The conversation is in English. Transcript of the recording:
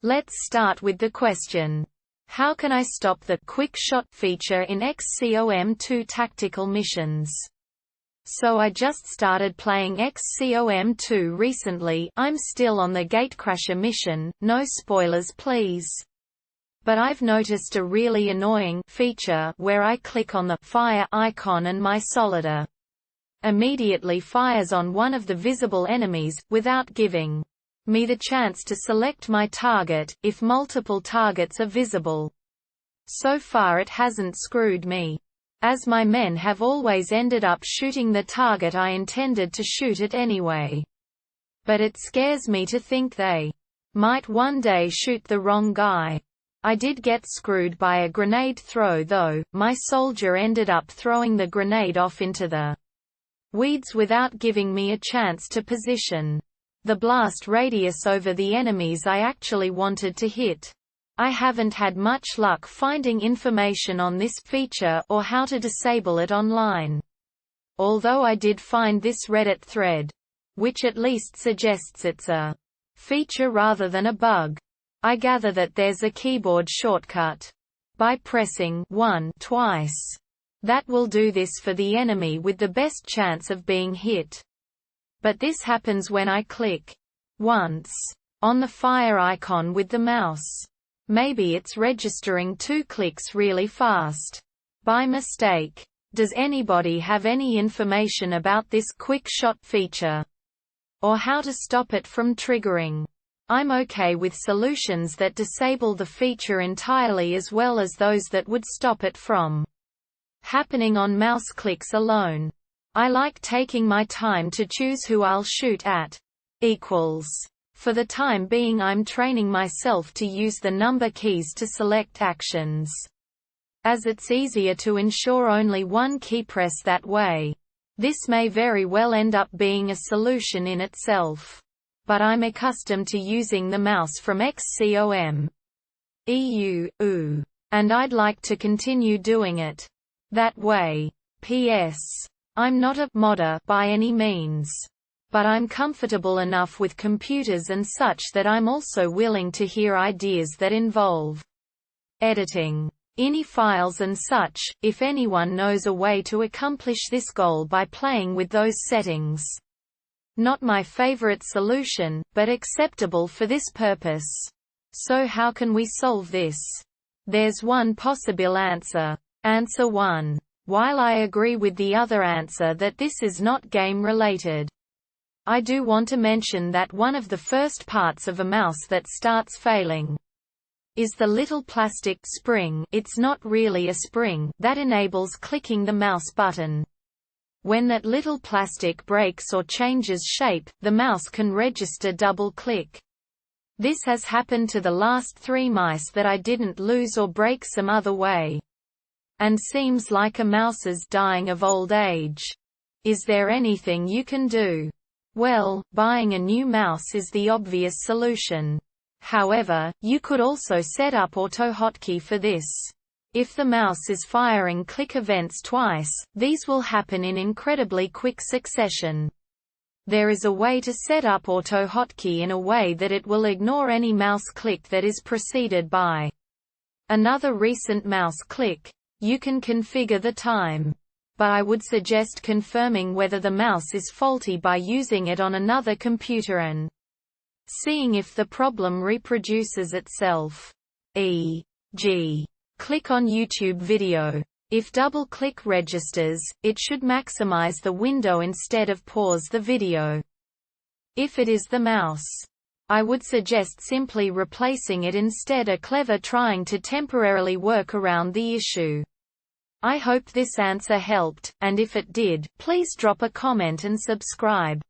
Let's start with the question. How can I stop the Quick Shot feature in XCOM 2 tactical missions? So I just started playing XCOM 2 recently. I'm still on the Gatecrasher mission, no spoilers please. But I've noticed a really annoying feature where I click on the fire icon and my soldier immediately fires on one of the visible enemies, without giving me the chance to select my target, if multiple targets are visible. So far it hasn't screwed me, as my men have always ended up shooting the target I intended to shoot at anyway. But it scares me to think they might one day shoot the wrong guy. I did get screwed by a grenade throw though. My soldier ended up throwing the grenade off into the weeds without giving me a chance to position the blast radius over the enemies I actually wanted to hit. I haven't had much luck finding information on this feature or how to disable it online. Although I did find this Reddit thread, which at least suggests it's a feature rather than a bug. I gather that there's a keyboard shortcut. By pressing 1 twice, that will do this for the enemy with the best chance of being hit. But this happens when I click once on the fire icon with the mouse. Maybe it's registering 2 clicks really fast by mistake. Does anybody have any information about this Quick Shot feature? Or how to stop it from triggering? I'm okay with solutions that disable the feature entirely as well as those that would stop it from happening on mouse clicks alone. I like taking my time to choose who I'll shoot at. For the time being I'm training myself to use the number keys to select actions, as it's easier to ensure only one key press that way. This may very well end up being a solution in itself, but I'm accustomed to using the mouse from XCOM EU, and I'd like to continue doing it that way. P.S. I'm not a modder by any means, but I'm comfortable enough with computers and such that I'm also willing to hear ideas that involve editing INI files and such, if anyone knows a way to accomplish this goal by playing with those settings. Not my favorite solution, but acceptable for this purpose. So how can we solve this? There's one possible answer. Answer 1. While I agree with the other answer that this is not game-related, I do want to mention that one of the first parts of a mouse that starts failing is the little plastic spring, it's not really a spring, that enables clicking the mouse button. When that little plastic breaks or changes shape, the mouse can register double-click. This has happened to the last 3 mice that I didn't lose or break some other way. And seems like a mouse is dying of old age. Is there anything you can do? Well, buying a new mouse is the obvious solution. However, you could also set up auto hotkey for this. If the mouse is firing click events twice, these will happen in incredibly quick succession. There is a way to set up auto hotkey in a way that it will ignore any mouse click that is preceded by another recent mouse click. You can configure the time, but I would suggest confirming whether the mouse is faulty by using it on another computer and seeing if the problem reproduces itself. E.g. click on YouTube video. If double-click registers, it should maximize the window instead of pause the video. If it is the mouse, I would suggest simply replacing it instead of clever trying to temporarily work around the issue. I hope this answer helped, and if it did, please drop a comment and subscribe.